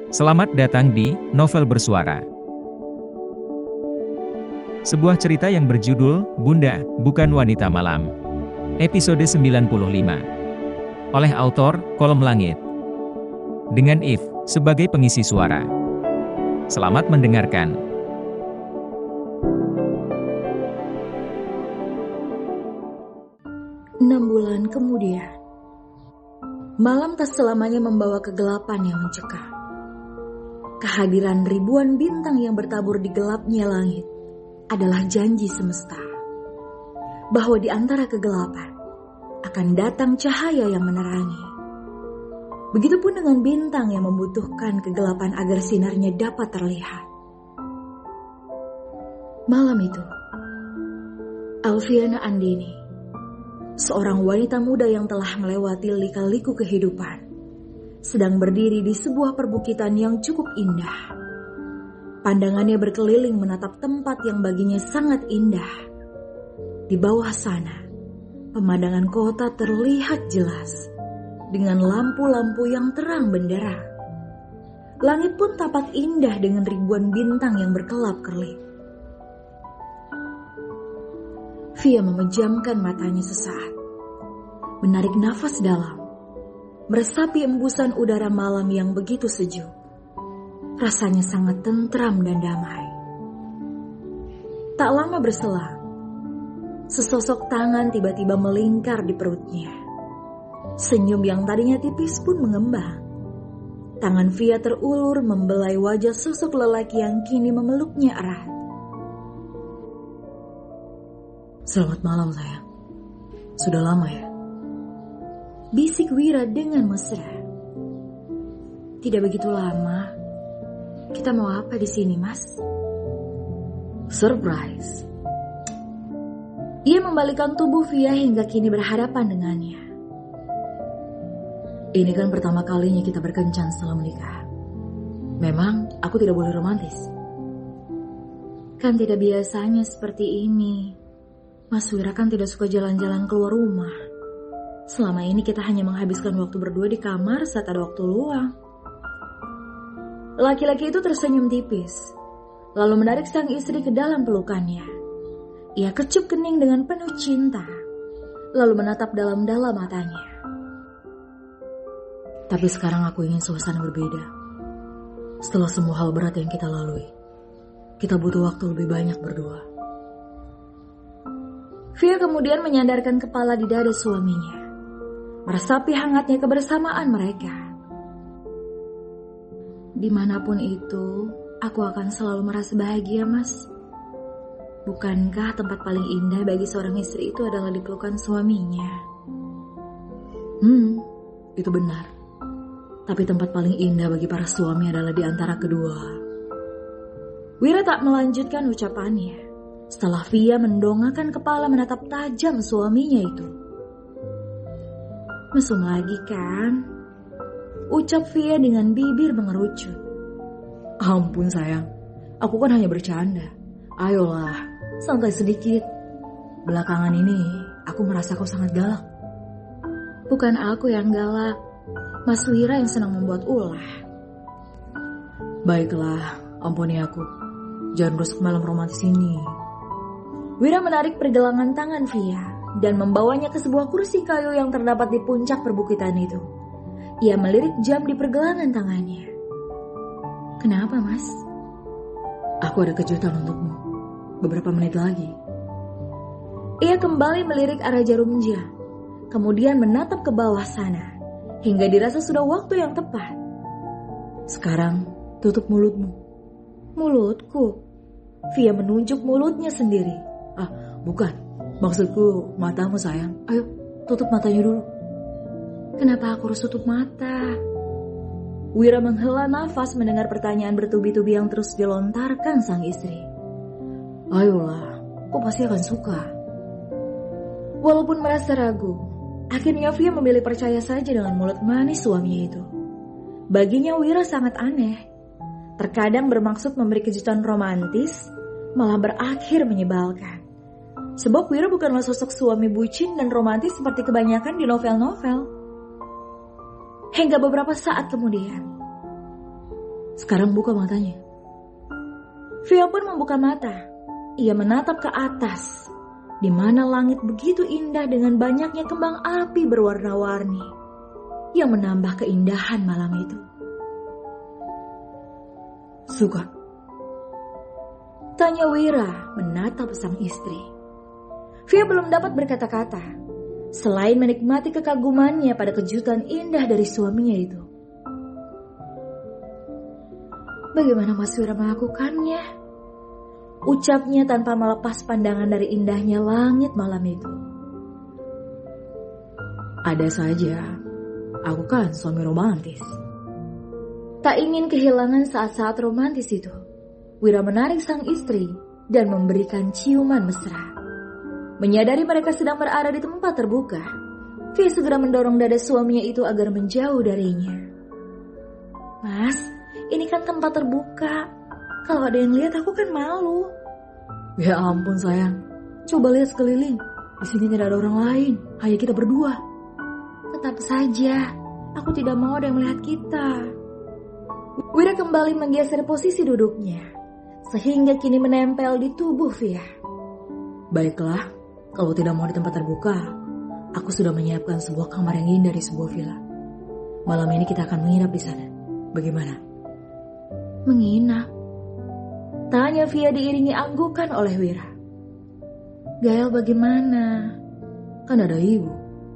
Selamat datang di Novel Bersuara. Sebuah cerita yang berjudul Bunda, Bukan Wanita Malam. Episode 95. Oleh autor Kolom Langit. Dengan If sebagai pengisi suara. Selamat mendengarkan. Enam bulan kemudian, malam tak selamanya membawa kegelapan yang mencekam. Kehadiran ribuan bintang yang bertabur di gelapnya langit adalah janji semesta bahwa di antara kegelapan akan datang cahaya yang menerangi. Begitupun dengan bintang yang membutuhkan kegelapan agar sinarnya dapat terlihat. Malam itu, Alfiana Andini, seorang wanita muda yang telah melewati lika-liku kehidupan, sedang berdiri di sebuah perbukitan yang cukup indah. Pandangannya berkeliling menatap tempat yang baginya sangat indah. Di bawah sana, pemandangan kota terlihat jelas dengan lampu-lampu yang terang benderang. Langit pun tampak indah dengan ribuan bintang yang berkelap-kelip. Via memejamkan matanya sesaat, menarik nafas dalam, meresapi embusan udara malam yang begitu sejuk. Rasanya sangat tentram dan damai. Tak lama berselang, sesosok tangan tiba-tiba melingkar di perutnya. Senyum yang tadinya tipis pun mengembang. Tangan Via terulur membelai wajah sosok lelaki yang kini memeluknya erat. Selamat malam sayang. Sudah lama ya? Bisik Wira dengan mesra. Tidak begitu lama. Kita mau apa di sini, Mas? Surprise. Ia membalikkan tubuh Via hingga kini berhadapan dengannya. Ini kan pertama kalinya kita berkencan setelah menikah. Memang aku tidak boleh romantis. Kan tidak biasanya seperti ini. Mas Wira kan tidak suka jalan-jalan keluar rumah. Selama ini kita hanya menghabiskan waktu berdua di kamar saat ada waktu luang. Laki-laki itu tersenyum tipis, lalu menarik sang istri ke dalam pelukannya. Ia kecup kening dengan penuh cinta, lalu menatap dalam-dalam matanya. Tapi sekarang aku ingin suasana berbeda. Setelah semua hal berat yang kita lalui, kita butuh waktu lebih banyak berdua. Via kemudian menyandarkan kepala di dada suaminya, meresapi hangatnya kebersamaan mereka. Dimanapun itu, aku akan selalu merasa bahagia, Mas. Bukankah tempat paling indah bagi seorang istri itu adalah di pelukan suaminya? Itu benar. Tapi tempat paling indah bagi para suami adalah di antara kedua. Wira tak melanjutkan ucapannya setelah Via mendongakkan kepala menatap tajam suaminya itu. Mesum lagi kan? Ucap Via dengan bibir mengerucut. Ampun sayang, aku kan hanya bercanda. Ayolah, santai sedikit. Belakangan ini aku merasa kau sangat galak. Bukan aku yang galak, Mas Wira yang senang membuat ulah. Baiklah, ampuni aku. Jangan rusak malam romantis ini. Wira menarik pergelangan tangan Via dan membawanya ke sebuah kursi kayu yang terdapat di puncak perbukitan itu. Ia melirik jam di pergelangan tangannya. Kenapa, Mas? Aku ada kejutan untukmu. Beberapa menit lagi. Ia kembali melirik arah jarum jam, kemudian menatap ke bawah sana, hingga dirasa sudah waktu yang tepat. Sekarang, tutup mulutmu. Mulutku? Via menunjuk mulutnya sendiri. Bukan. Maksudku matamu sayang. Ayo, tutup matanya dulu. Kenapa aku harus tutup mata? Wira menghela nafas mendengar pertanyaan bertubi-tubi yang terus dilontarkan sang istri. Ayolah, kau pasti akan suka. Walaupun merasa ragu, akhirnya Via memilih percaya saja dengan mulut manis suaminya itu. Baginya Wira sangat aneh. Terkadang bermaksud memberi kejutan romantis, malah berakhir menyebalkan. Sebab Wira bukanlah sosok suami bucin dan romantis seperti kebanyakan di novel-novel. Hingga beberapa saat kemudian, Sekarang buka matanya. Via pun membuka mata. Ia menatap ke atas, di mana langit begitu indah dengan banyaknya kembang api berwarna-warni yang menambah keindahan malam itu. Suka? Tanya Wira menatap sang istri. Via belum dapat berkata-kata, selain menikmati kekagumannya pada kejutan indah dari suaminya itu. Bagaimana Mas Wira melakukannya? Ucapnya tanpa melepas pandangan dari indahnya langit malam itu. Ada saja. Aku kan suami romantis. Tak ingin kehilangan saat-saat romantis itu, Wira menarik sang istri dan memberikan ciuman mesra. Menyadari mereka sedang berada di tempat terbuka, Via segera mendorong dada suaminya itu agar menjauh darinya. Mas, ini kan tempat terbuka. Kalau ada yang lihat aku kan malu. Ya ampun sayang. Coba lihat sekeliling. Di sini tidak ada orang lain. Hanya kita berdua. Tetap saja, aku tidak mau ada yang melihat kita. Wira kembali menggeser posisi duduknya, sehingga kini menempel di tubuh Via. Baiklah, kalau tidak mau di tempat terbuka, aku sudah menyiapkan sebuah kamar yang indah di sebuah villa. Malam ini kita akan menginap di sana. Bagaimana? Menginap? Tanya Via diiringi anggukan oleh Wira. Gael bagaimana? Kan ada ibu,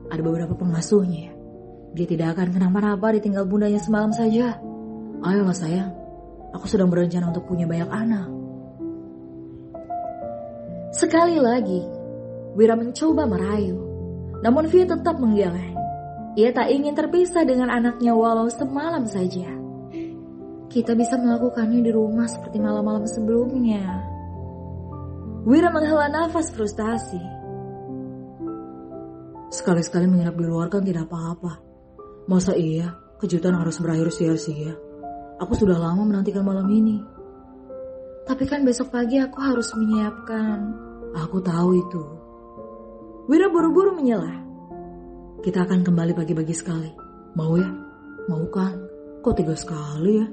ada beberapa pengasuhnya. Dia tidak akan kenapa-napa ditinggal bundanya semalam saja. Ayolah sayang, aku sedang berencana untuk punya banyak anak. Sekali lagi, Wira mencoba merayu. Namun Via tetap menggeleng. Ia tak ingin terpisah dengan anaknya walau semalam saja. Kita bisa melakukannya di rumah seperti malam-malam sebelumnya. Wira menghela nafas frustasi. Sekali-sekali menginap di luar kan tidak apa-apa. Masa iya kejutan harus berakhir sia-sia? Aku sudah lama menantikan malam ini. Tapi kan besok pagi aku harus menyiapkan. Aku tahu itu. Wira buru-buru menyela. Kita akan kembali pagi-pagi sekali. Mau ya? Mau kan? Kok tega sekali ya?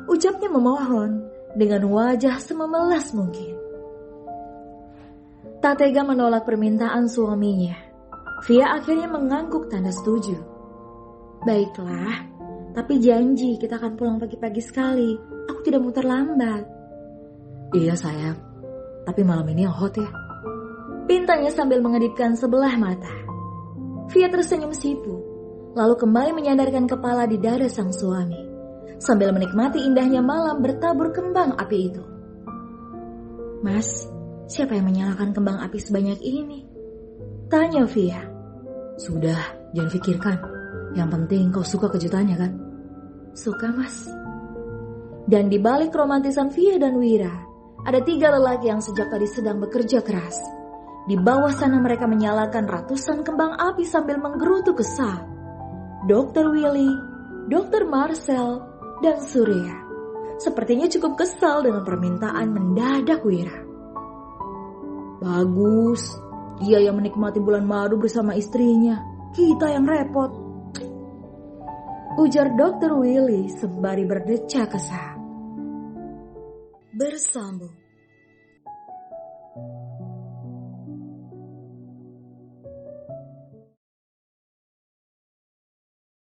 Ucapnya memohon dengan wajah sememelas mungkin. Tak tega menolak permintaan suaminya, Via akhirnya mengangguk tanda setuju. Baiklah, tapi janji kita akan pulang pagi-pagi sekali. Aku tidak mau terlambat. Iya sayang, tapi malam ini yang hot ya. Pintanya sambil mengedipkan sebelah mata. Via tersenyum sipu, lalu kembali menyandarkan kepala di dada sang suami, sambil menikmati indahnya malam bertabur kembang api itu. Mas, siapa yang menyalakan kembang api sebanyak ini? Tanya Via. Sudah, jangan pikirkan. Yang penting kau suka kejutannya kan? Suka mas. Dan di balik romantisan Via dan Wira, ada 3 lelaki yang sejak tadi sedang bekerja keras. Di bawah sana mereka menyalakan ratusan kembang api sambil menggerutu kesal. Dr. Willy, Dr. Marcel, dan Surya sepertinya cukup kesal dengan permintaan mendadak Wira. Bagus, dia yang menikmati bulan madu bersama istrinya, kita yang repot. Ujar Dr. Willy sembari berdecak kesal. Bersambung.